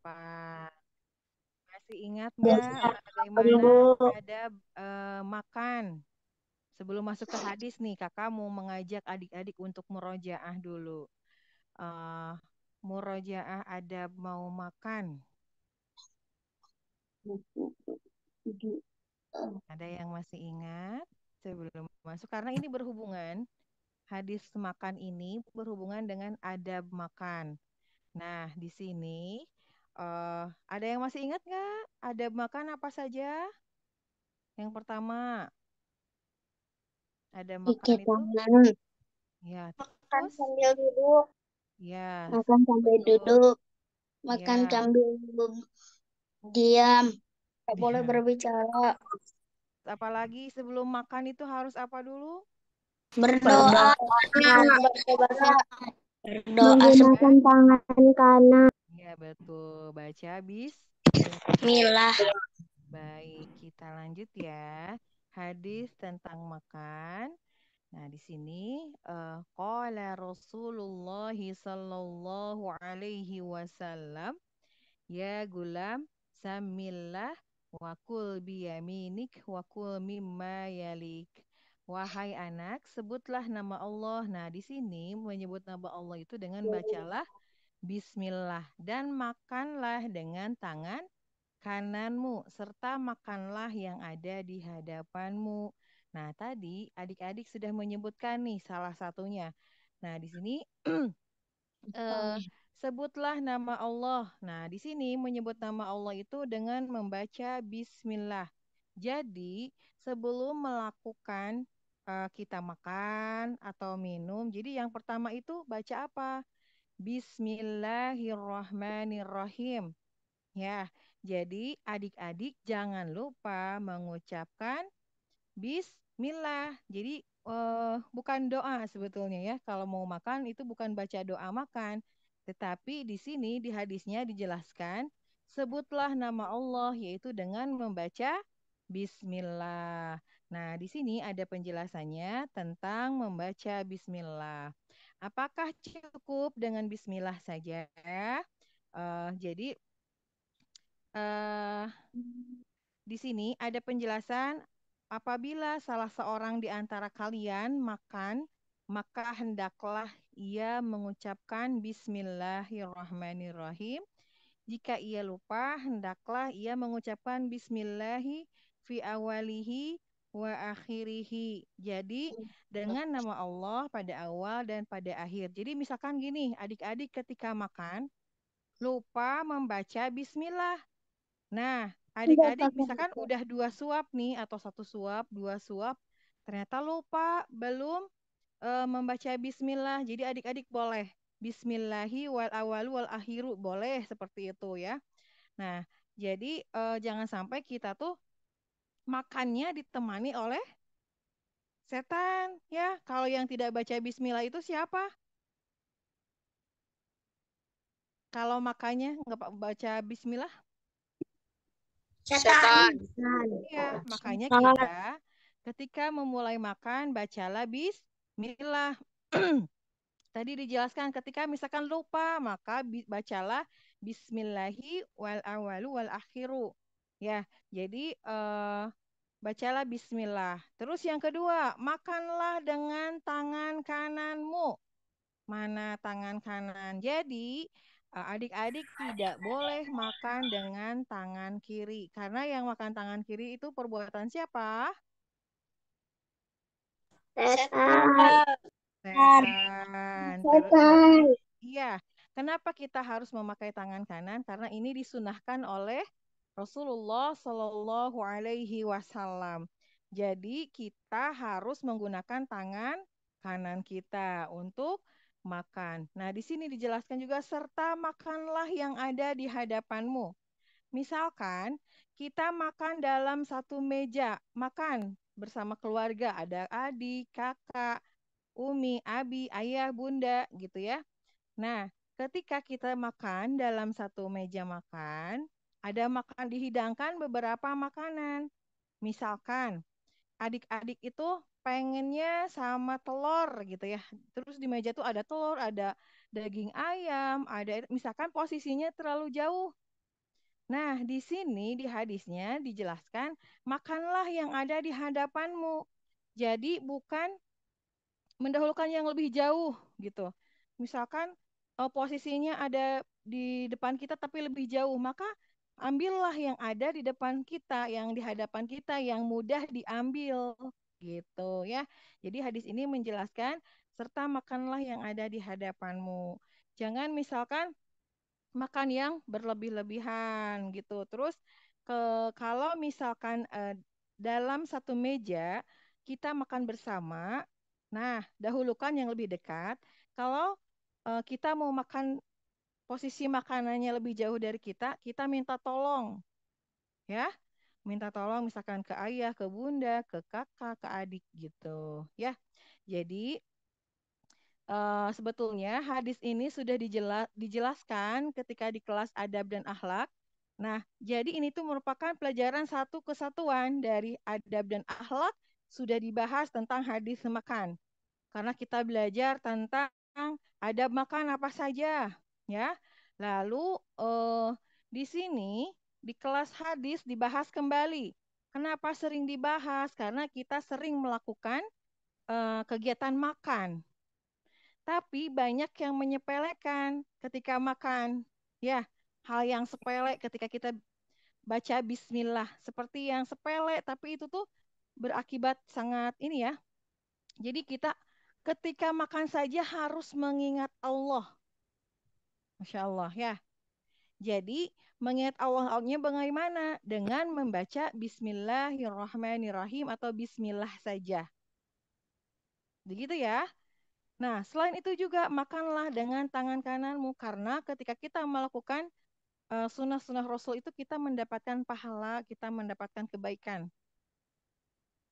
Pak. Masih ingat Ya, nggak bagaimana Bu. adab makan? Sebelum masuk ke hadis nih, kakak mau mengajak adik-adik untuk murojaah dulu. Eh Murojaah adab mau makan. Ada yang masih ingat sebelum masuk? Karena ini berhubungan, hadis makan ini berhubungan dengan adab makan. Nah, di sini ada yang masih ingat nggak adab makan apa saja? Yang pertama, ada Cuci makan itu, tangan. ya. Makan Terus, sambil duduk. ya, Makan sambil betul, duduk. Makan ya, sambil diam. Tak boleh ya. berbicara. Apalagi sebelum makan itu harus apa dulu? Berdoa. Berdoa. Berdoa Baca, menggunakan tangan kanan. ya betul. Baca Bismillah. Milah. Baik, kita lanjut ya. Hadis tentang makan. Nah, di sini qala Rasulullah sallallahu alaihi wasallam, ya gulam, samillah wa kul biyaminik wa kul mimma yalik. Wahai anak, sebutlah nama Allah. Nah, di sini menyebut nama Allah itu dengan bacalah Bismillah dan makanlah dengan tangan kananmu serta makanlah yang ada di hadapanmu. Nah, tadi adik-adik sudah menyebutkan nih salah satunya. Nah, di sini eh, sebutlah nama Allah. Nah, di sini menyebut nama Allah itu dengan membaca Bismillah. Jadi, sebelum melakukan kita makan atau minum, jadi yang pertama itu baca apa? Bismillahirrahmanirrahim. Ya, jadi adik-adik jangan lupa mengucapkan Bismillah. Jadi bukan doa sebetulnya ya. Kalau mau makan itu bukan baca doa makan. Tetapi di sini di hadisnya dijelaskan, sebutlah nama Allah yaitu dengan membaca Bismillah. Nah, di sini ada penjelasannya tentang membaca Bismillah. Apakah cukup dengan Bismillah saja? Jadi eh di sini ada penjelasan apabila salah seorang di antara kalian makan, maka hendaklah ia mengucapkan Bismillahirrahmanirrahim. Jika ia lupa, hendaklah ia mengucapkan Bismillahi fi awalihi wa akhirihi. Jadi dengan nama Allah pada awal dan pada akhir. Jadi misalkan gini, adik-adik ketika makan lupa membaca Bismillah. Nah, Tidak adik-adik pakai misalkan HP. udah 2 suap nih atau 1 suap, 2 suap, ternyata lupa belum membaca Bismillah. Jadi adik-adik boleh Bismillahi wal awalu wal akhiru boleh seperti itu ya. Nah, jadi jangan sampai kita tuh makannya ditemani oleh setan ya. Kalau yang tidak baca Bismillah itu siapa? Kalau makannya nggak baca Bismillah, Setan. ya makanya Setan. kita ketika memulai makan bacalah Bismillah. Tadi dijelaskan ketika misalkan lupa maka bacalah Bismillahi wal awalu wal akhiru. Ya, jadi bacalah Bismillah. Terus yang kedua, makanlah dengan tangan kananmu. Mana tangan kanan? Jadi adik-adik tidak boleh makan dengan tangan kiri karena yang makan tangan kiri itu perbuatan siapa? Setan. Setan. Terus berarti Setan. iya. Kenapa kita harus memakai tangan kanan? Karena ini disunahkan oleh Rasulullah Shallallahu Alaihi Wasallam. Jadi kita harus menggunakan tangan kanan kita untuk makan. Nah, di sini dijelaskan juga serta makanlah yang ada di hadapanmu. Misalkan kita makan dalam satu meja, makan bersama keluarga, ada adik, kakak, umi, abi, ayah, bunda, gitu ya. Nah, ketika kita makan dalam satu meja makan, ada makan dihidangkan beberapa makanan. Misalkan adik-adik itu pengennya sama telur gitu ya. Terus di meja tuh ada telur, ada daging ayam, ada misalkan posisinya terlalu jauh. Nah, di sini di hadisnya dijelaskan, makanlah yang ada di hadapanmu. Jadi bukan mendahulukan yang lebih jauh gitu. Misalkan posisinya ada di depan kita tapi lebih jauh, maka ambillah yang ada di depan kita, yang di hadapan kita, yang mudah diambil gitu ya. Jadi hadis ini menjelaskan serta makanlah yang ada di hadapanmu. Jangan misalkan makan yang berlebih-lebihan gitu. Terus kalau misalkan dalam satu meja kita makan bersama, nah dahulukan yang lebih dekat. Kalau kita mau makan posisi makanannya lebih jauh dari kita, kita minta tolong ya. Minta tolong misalkan ke ayah, ke bunda, ke kakak, ke adik gitu ya. Jadi sebetulnya hadis ini sudah dijelaskan ketika di kelas adab dan akhlak. Nah, jadi ini tuh merupakan pelajaran satu kesatuan dari adab dan akhlak sudah dibahas tentang hadis makan. Karena kita belajar tentang adab makan apa saja, ya. Lalu di sini di kelas hadis dibahas kembali. Kenapa sering dibahas? Karena kita sering melakukan kegiatan makan. Tapi banyak yang menyepelekan ketika makan. Ya, hal yang sepele ketika kita baca bismillah. Seperti yang sepele, tapi itu tuh berakibat sangat ini ya. Jadi kita ketika makan saja harus mengingat Allah. Masya Allah ya. Jadi mengingat Allah-nya bagaimana? Dengan membaca Bismillahirrahmanirrahim atau Bismillah saja. Begitu ya. Nah, selain itu juga makanlah dengan tangan kananmu karena ketika kita melakukan sunnah-sunnah Rasul itu kita mendapatkan pahala, kita mendapatkan kebaikan.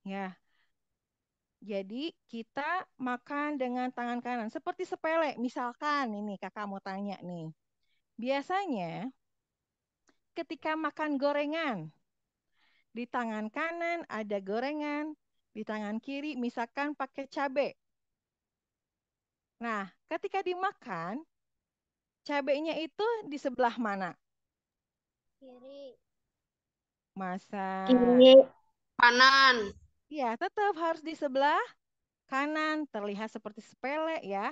Ya, jadi kita makan dengan tangan kanan seperti sepele. Misalkan ini kakak mau tanya nih. Biasanya ketika makan gorengan, di tangan kanan ada gorengan, di tangan kiri misalkan pakai cabai. Nah, ketika dimakan, cabainya itu di sebelah mana? Kiri. Masa Kiri. Kanan. ya tetap harus di sebelah kanan. Terlihat seperti sepele ya.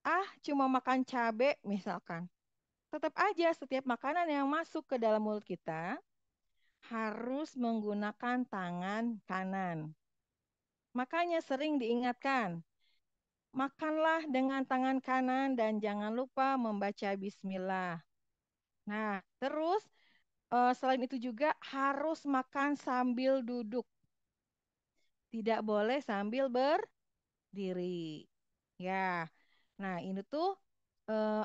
Ah, cuma makan cabai misalkan. Tetap aja setiap makanan yang masuk ke dalam mulut kita harus menggunakan tangan kanan. Makanya sering diingatkan, makanlah dengan tangan kanan dan jangan lupa membaca bismillah. Nah, terus selain itu juga harus makan sambil duduk. Tidak boleh sambil berdiri. Ya. Nah, ini tuh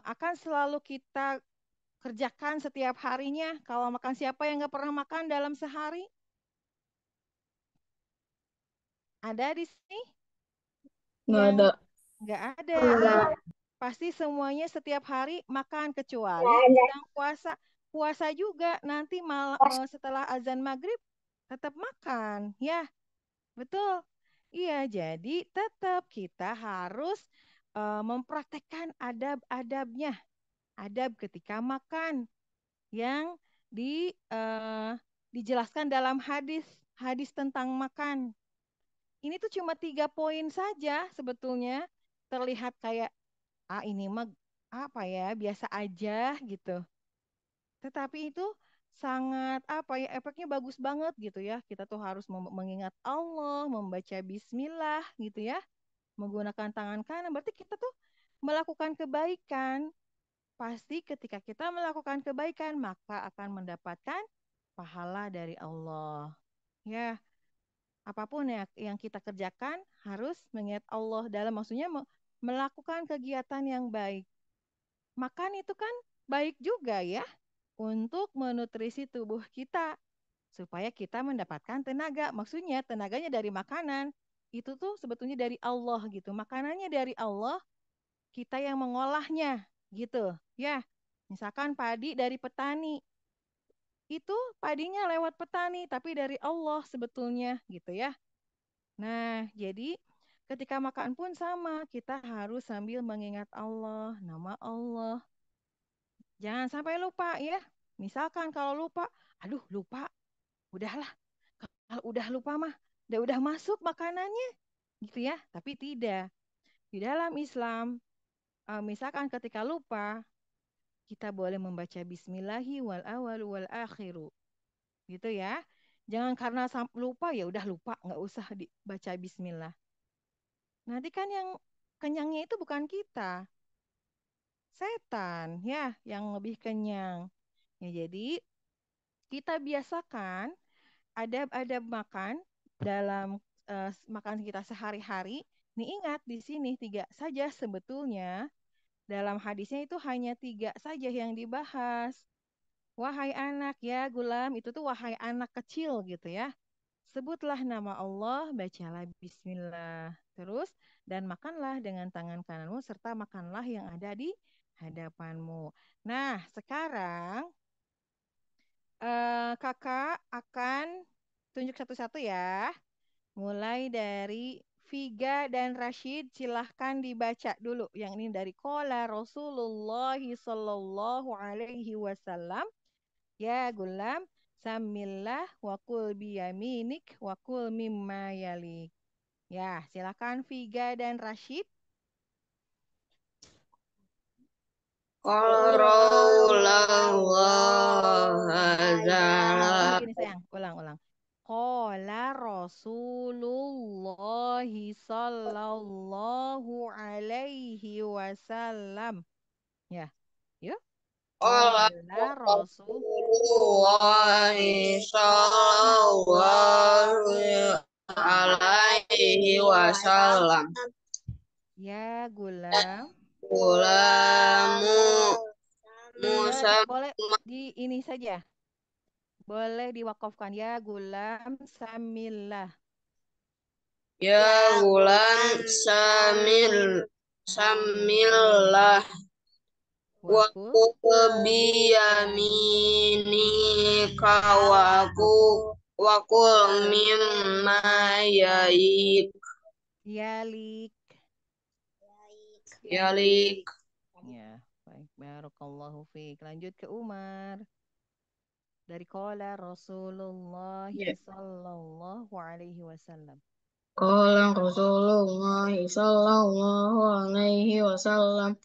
akan selalu kita kerjakan setiap harinya. Kalau makan siapa yang nggak pernah makan dalam sehari? Ada di sini Nggak yang ada. nggak ada. Iya, Enggak. pasti semuanya setiap hari makan Enggak kecuali ada. sedang puasa. Puasa juga nanti setelah azan maghrib tetap makan. Ya, betul. Iya, jadi tetap kita harus mempraktekkan adab-adabnya. Adab ketika makan yang dijelaskan dalam hadis hadis tentang makan. Ini tuh cuma 3 poin saja sebetulnya. Terlihat kayak ini mah apa ya biasa aja gitu. Tetapi itu sangat apa ya efeknya bagus banget gitu ya. Kita tuh harus mengingat Allah, membaca Bismillah gitu ya, menggunakan tangan kanan. Berarti kita tuh melakukan kebaikan. Pasti ketika kita melakukan kebaikan, maka akan mendapatkan pahala dari Allah. Ya, apapun ya yang kita kerjakan harus mengingat Allah dalam maksudnya melakukan kegiatan yang baik. Makan itu kan baik juga ya untuk menutrisi tubuh kita supaya kita mendapatkan tenaga. Maksudnya tenaganya dari makanan. Itu tuh sebetulnya dari Allah gitu. Makanannya dari Allah, kita yang mengolahnya gitu. Ya. Misalkan padi dari petani. itu padinya lewat petani, tapi dari Allah sebetulnya gitu ya. Nah, jadi ketika makan pun sama, kita harus sambil mengingat Allah, nama Allah. Jangan sampai lupa ya. Misalkan kalau lupa, aduh lupa, udahlah. Kalau udah lupa mah, udah masuk makanannya gitu ya. Tapi tidak. Di dalam Islam, misalkan ketika lupa, kita boleh membaca Bismillahi wal awal wal akhiru gitu ya. Jangan karena lupa ya udah lupa, nggak usah dibaca Bismillah. Nanti kan yang kenyangnya itu bukan kita, setan ya yang lebih kenyang. Ya jadi kita biasakan adab-adab makan dalam makan kita sehari-hari. Nih ingat di sini tiga saja sebetulnya dalam hadisnya itu hanya tiga saja yang dibahas. Wahai anak ya gulam itu tuh wahai anak kecil gitu ya. Sebutlah nama Allah, bacalah bismillah. Terus dan makanlah dengan tangan kananmu serta makanlah yang ada di hadapanmu. Nah, sekarang kakak akan tunjuk satu-satu ya. Mulai dari Viga dan Rashid, silahkan dibaca dulu. Yang ini dari Qala Rasulullah Sallallahu Alaihi Wasallam. Ya gulam, samillah wa kul biyaminik wa kul mimma yalik. Ya, silakan Viga dan Rashid. Ulang lagi nih sayang, ulang. Qala Rasulullah sallallahu alaihi wasallam. Ya, yuk. Qala Qala Rasul. Rasulullah sallallahu alaihi wasallam. Ya gulam. Gulamu Musa Boleh di ini saja. Boleh diwakafkan ya gulam samillah. ya gulam samillah Wakul wa biyamini kawaku wakul mimma yaik yalik. yalik. Ya, baik. Barakallahu fiik. Lanjut ke Umar. Dari qala Rasulullah Ya. sallallahu alaihi wasallam. Qala Rasulullah sallallahu alaihi wasallam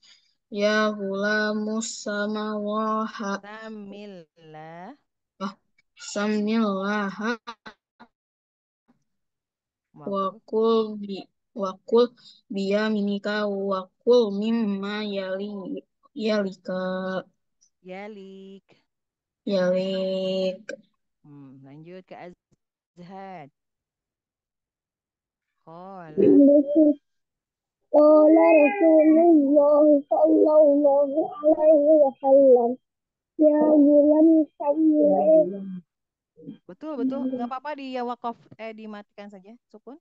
ya gulamus samawaha Samillah. samillah Wakul wakul bi wakul biyaminika wakul mimma yalika yalik. yalik. Lanjut ke Azhad. Qala Qala Rasulullah sallallahu alaihi wasallam ya gulam samillah betul betul nggak apa-apa di wakaf dimatikan saja sukun.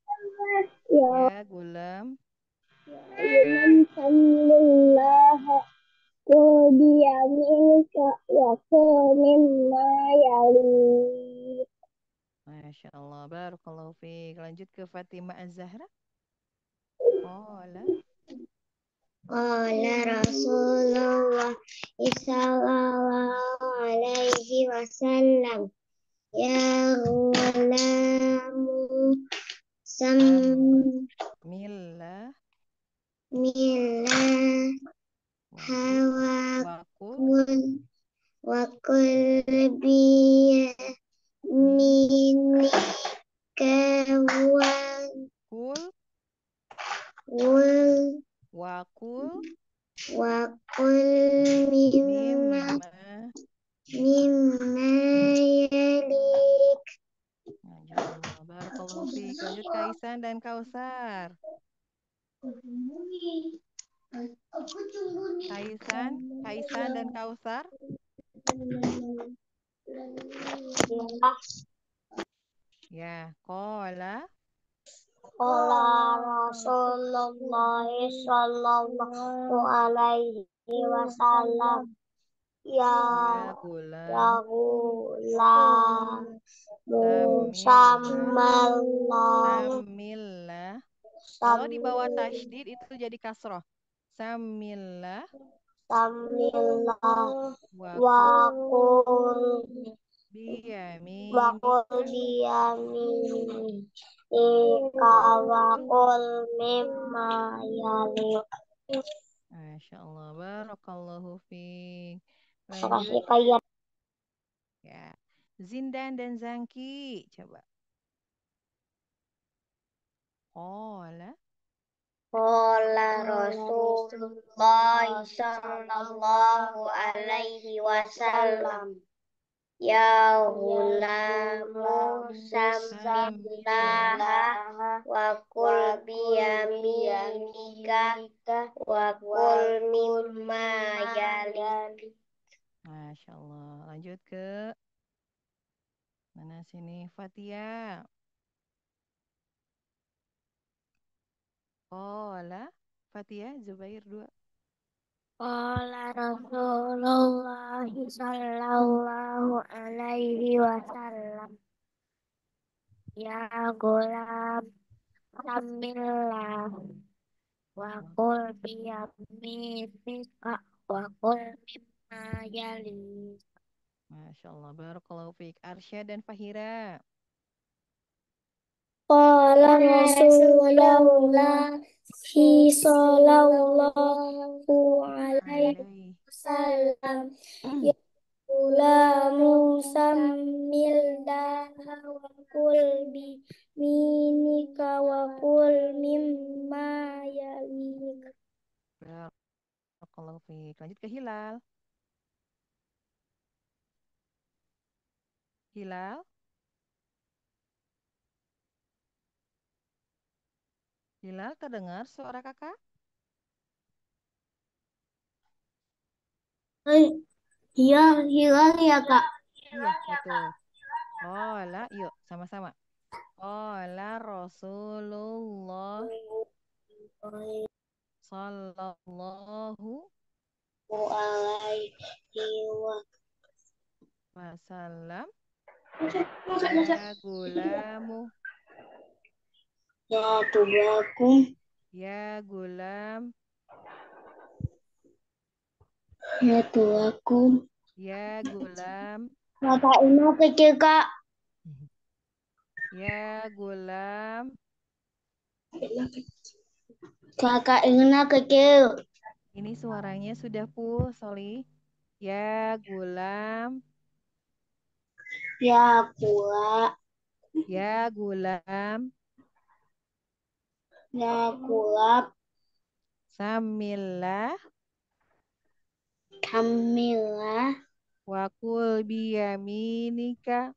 ya Ya gulam. gulam samillah Kodiyaminika wa mimma yali. Masya Allah, barakallahu fiik. Lanjut ke Fatimah Az-Zahra. Qala Qala Rasulullah sallallahu alaihi wasallam ya ghulamu Samillah samillah wakul wakul hawakun wakul biyaminika kul wal wakul wakul mimma. mimma yalik. Masya Allah, barakallahu fiik. Lanjut Kaisan dan Kausar. Kaisan dan Kausar. Ya, qala Qala Rasulullah sallallahu alaihi wasallam Ya Ya gulam. ya gulam Samillah. musammallah Samillah. Kalau di bawah samil tasydid itu jadi kasroh. Samillah samillah wakul wakul wakul biyaminika biyamin wakul. wakul mimma yalik. Masya Allah. Barakallahu fiik. Lanjut Makasih kayak ya. Zindan dan Zangki. Coba. Qala. Qala Rasulullah sallallahu alaihi wasallam. Ya gulamu Samillah samillaha wa kul biyaminika wa kul mimma yalik. Masya Allah. Lanjut ke mana sini? Fatia. Qala. Fatia, Zubair dua. Qala Rasulullah sallallahu alaihi wasallam. Ya gulam samillah wa kul biyaminika wa kul mimma yalik. Masya Allah. Barakallahu fiik. Arsyad dan Fahira. Qala Rasulullah sallallahu alaihi Alaih. wasallam. Ya gulamu samillah wa kul bi minika wa kul mimma yalik. Barakallahu fiik. Lanjut ke Hilal. Hilal. Hilal terdengar suara kakak? Iya, hilang ya Kak. Iya, betul. Qala, yuk sama-sama. Qala Rasulullah sallallahu Alaihi wasallam. wasallam. Ya gulamu. Ya tubakum, Ya gulam. ya tuakum. Ya gulam. Kakak ini kecil Kak. Ya gulam. Kakak ini kecil. Ini suaranya sudah full, Soli. Ya gulam. Ya pula, Ya gulam. ya kulap, Samillah. kamilah. Wakul biyaminika.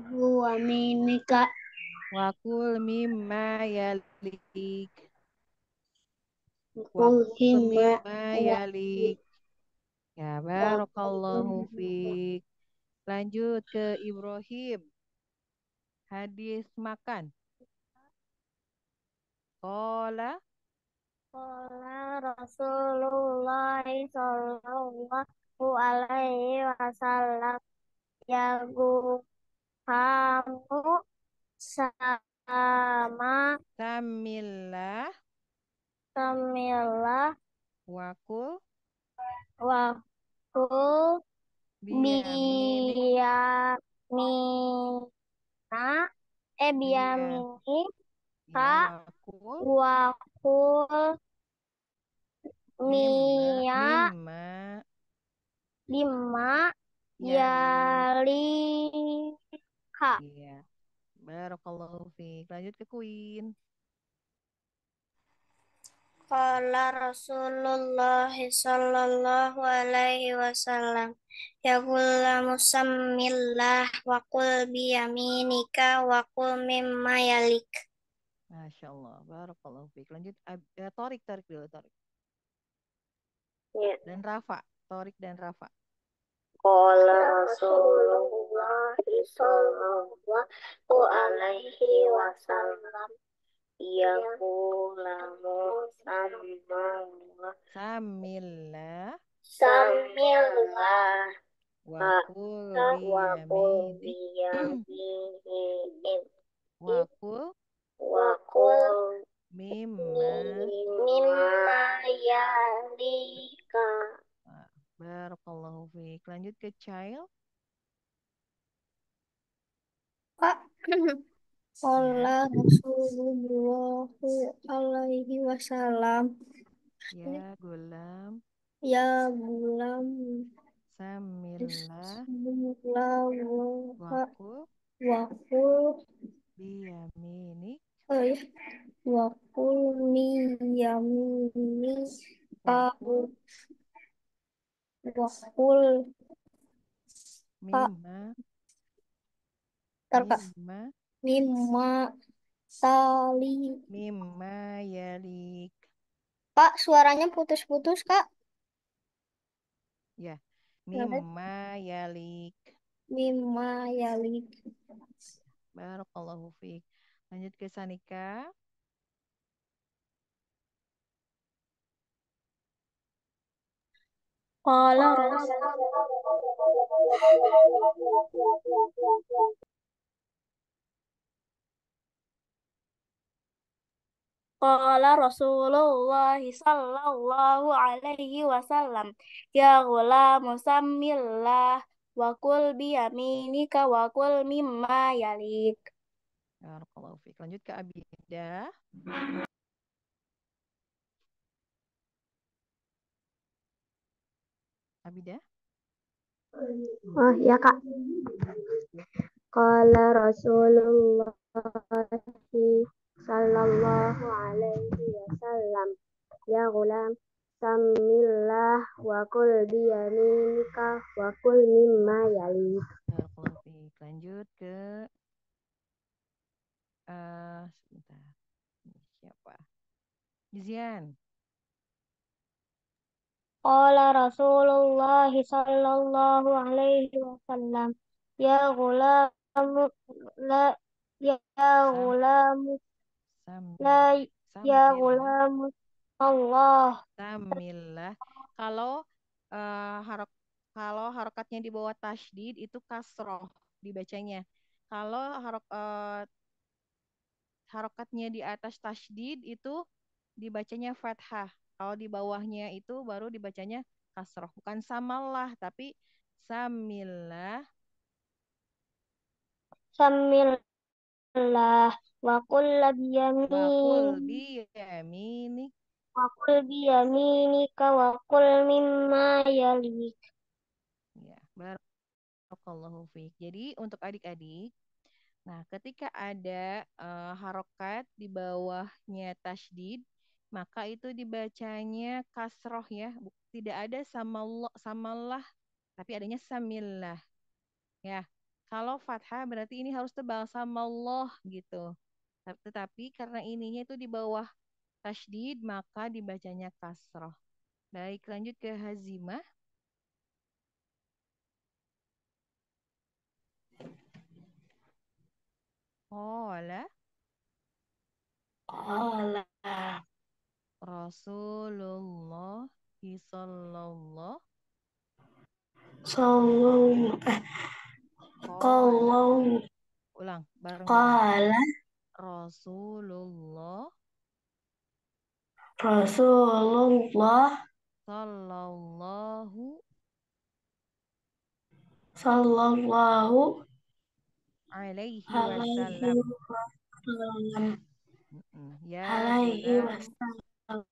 Gua mimi Kak. Wakul mimma yalik. Wakul Kuhima. mimma yalik. Ya, barakallahu fiik. Lanjut ke Ibrahim. Hadis makan. Kola. Qala Rasulullah sallallahu alaihi wasallam. Ya kamu sama Samillah. Samillah Wakul waktu biyaminik. biyamina Iya. biyamini Ya, kak wakul. wakul Mimma. mia Mimma. lima Yalik. yalika. Iya. Barakallahu fiik. Lanjut ke Queen. Qala Rasulullah sallallahu alaihi wasallam. Ya gulamu sammillah wa qul biyaminika wa qul mimma yalik. Masya Allah. Barakallahu fiik. Lanjut. Torik, Torik dulu, Torik. Ya. Dan Rafa. Torik dan Rafa. Qala Rasulullah sallallahu alaihi wasallam. Yaqulamu sammallah. Samillah Samillah. wakul Wakul biyaminik biyaminin. wakul Wakul mimma. mimma yalika. Nah, barakallahu fiik. Lanjut ke child. Pak, Ya, Qala Rasulullah alaihi wasallam. ya gulam. Ya bulam Samillah bismillah wakul wakul biyaminik eh, wakul miyamini kau wakul wakul kak mimma terkak mimma mimma tali. mimma yalik. Kak, suaranya putus-putus, Kak. Ya, Kenapa? mimma yalik. Mimma yalik. Barakallahu fiik. Lanjut ke Sanika. Qala Ras Qala Rasulullah sallallahu alaihi wasallam, ya ghulamu sammillah wa kul biyaminika wa kul mimma yalik. Barakallahu fiik. Lanjut ke Abidah. Abidah. Oh ya Kak. Qala Rasulullah sallallahu alaihi wasallam, ya ghulam samillah wa kul biyaminika wa kul mimma yalik. Barakallahu fiik. Lanjut ke sebentar. Ini siapa? Izian. Qala Rasulullah sallallahu alaihi wasallam, ya ghulam la ya Sam ghulam samil la ya samillah ghulam Allah. samillah. Kalau eh, harok kalau harokatnya di bawah tasydid itu kasroh dibacanya. Kalau harokatnya di atas tasydid itu dibacanya fathah. Kalau di bawahnya itu baru dibacanya kasroh. Bukan samalah, tapi samillah Samillah wa kul wakul biyamin biyaminik. wa kul biyaminika wa kul mimma yalik. Ya, barakallahu fiik. Jadi untuk adik-adik, nah ketika ada harokat di bawahnya tasydid, maka itu dibacanya kasroh ya. Tidak ada samalah, tapi adanya samillah. Ya, kalau fathah berarti ini harus tebal sama Allah gitu. Tetapi karena ininya itu di bawah tasydid, maka dibacanya kasroh. Baik, lanjut ke Hazimah. Qala Qala Rasulullah sallallahu sallallahu qala Qala ulang bareng-bareng. Qala Rasulullah Rasulullah sallallahu sallallahu alaihi alaihi wasallam. wasallam. Ya Alaihi gulamu. wasallam.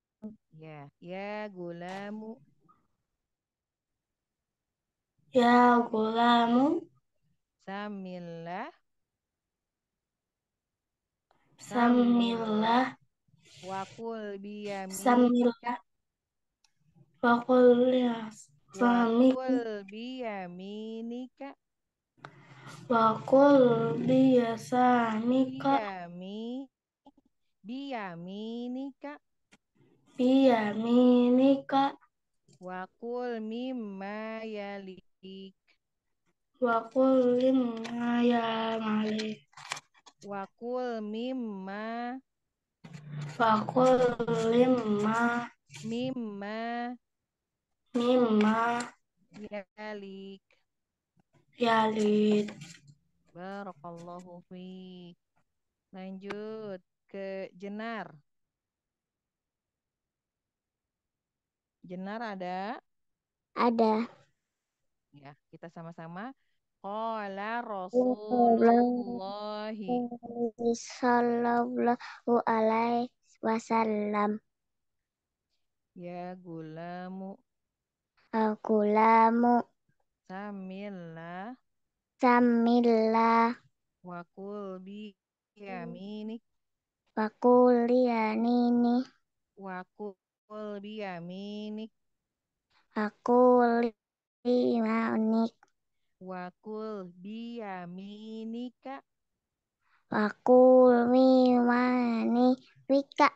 Ya gulamu Ya gulamu samillah samillah samillah wakul biyaminika samillah wa qul ya sami wakul biyaminika wa qul biyasamika biyami biyaminika biyaminika wakul mimma yalik wa qul limma ya malik wakul mimma Fakul lima Mimma mimma yalik. yalid. Barakallahu fiik. Lanjut ke jenar. Jenar ada? Ada. Ya, kita sama-sama. Qala Rasulullah Rasulullahi. Sallallahu alaihi wasallam. Ya gulamu. Gulamu Samillah. samillah Wakul bi yaminik. fakulianini Wakul bi yaminik. fakulimanik Wakul bi yaminika. fakulmimani wika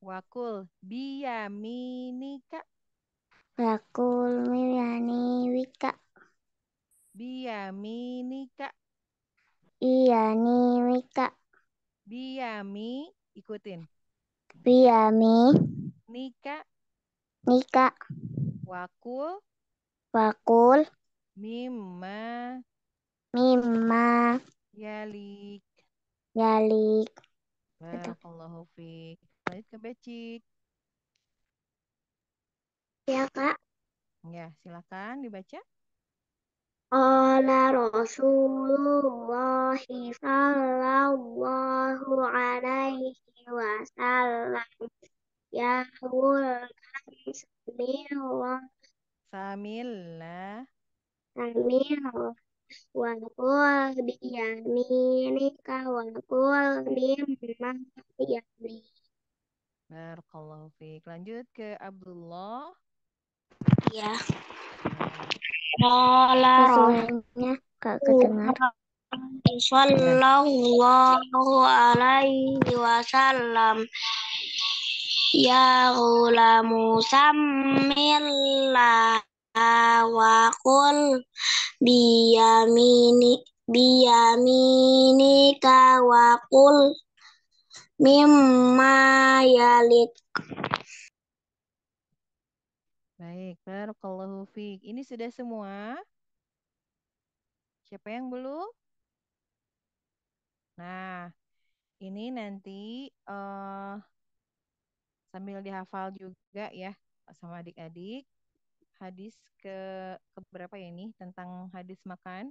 Wakul bi yaminika. fakulmimani wika Biyaminika. iyani wika Biyami. Ikutin. biyami Nika. nika Wakul. fakul Mimma mimma yalik. yalik. Barakallahu fiik. Lanjut ke becik. Ya kak. Ya, silakan dibaca. Qala Rasulullah sallallahu alaihi wasallam ya gulam samillah Samillah. samillah wa qul biyaminika wa qul mimma yali. Barakallahu fiik. Lanjut ke Abdullah. Ya. Ya. Qala Rasulullah gak kedengar. Ya. Sallallahu alaihi wasallam ya gulamu sammillah wa qul biyaminika wa qul mimma yalik. Baik, barakallahu fiik. Ini sudah semua? Siapa yang belum? Nah, ini nanti sambil dihafal juga ya sama adik-adik. Hadis ke berapa ya ini tentang hadis makan?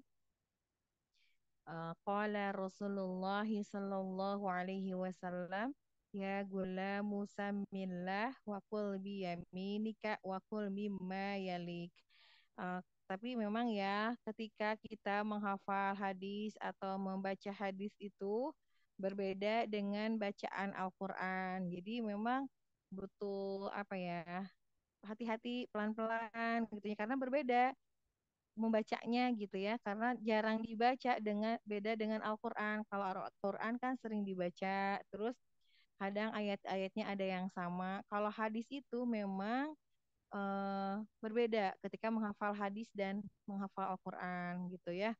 Qala Rasulullah sallallahu alaihi wasallam, ya gulamu samillah wa kul bi yaminika wa kul mimma yalik. Tapi memang ya ketika kita menghafal hadis atau membaca hadis itu berbeda dengan bacaan Al-Qur'an. Jadi memang butuh apa ya? Hati-hati pelan-pelan gitu ya karena berbeda membacanya gitu ya karena jarang dibaca dengan beda dengan Al-Qur'an. Kalau Al-Qur'an kan sering dibaca, terus kadang ayat-ayatnya ada yang sama. Kalau hadis itu memang berbeda ketika menghafal hadis dan menghafal Al-Qur'an gitu ya.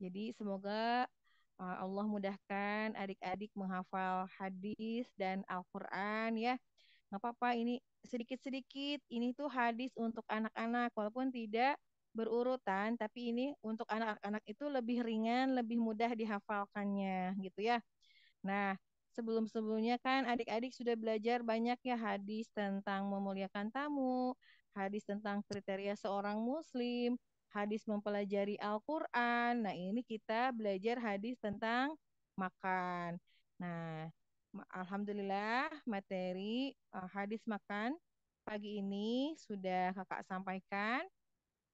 Jadi semoga Allah mudahkan adik-adik menghafal hadis dan Al-Qur'an ya. Nggak apa-apa ini sedikit-sedikit. Ini tuh hadis untuk anak-anak walaupun tidak berurutan, tapi ini untuk anak-anak itu lebih ringan, lebih mudah dihafalkannya gitu ya. Nah, sebelum-sebelumnya kan adik-adik sudah belajar banyak ya hadis tentang memuliakan tamu, hadis tentang kriteria seorang muslim, hadis mempelajari Al-Qur'an. Nah, ini kita belajar hadis tentang makan. Nah, alhamdulillah materi hadis makan pagi ini sudah Kakak sampaikan.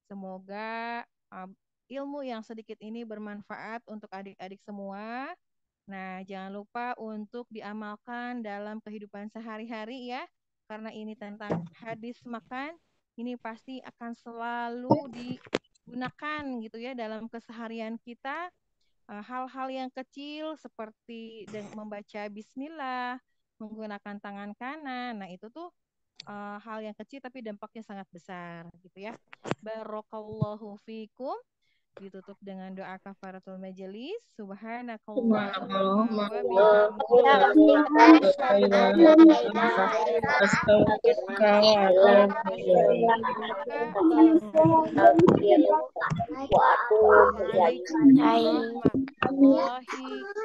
Semoga ilmu yang sedikit ini bermanfaat untuk adik-adik semua. Nah, jangan lupa untuk diamalkan dalam kehidupan sehari-hari ya, karena ini tentang hadis makan, ini pasti akan selalu digunakan gitu ya dalam keseharian kita. Hal-hal yang kecil seperti membaca bismillah, menggunakan tangan kanan. Nah, itu tuh hal yang kecil tapi dampaknya sangat besar gitu ya. Barakallahu fikum. Ditutup dengan doa kafaratul majelis. Subhanallah, Subhanakallahumma wa bihamdika. astaghfiruka wa atubu ilaik. Astaghfirullah wa atubu ilaik. Waalaikumsalam warahmatullahi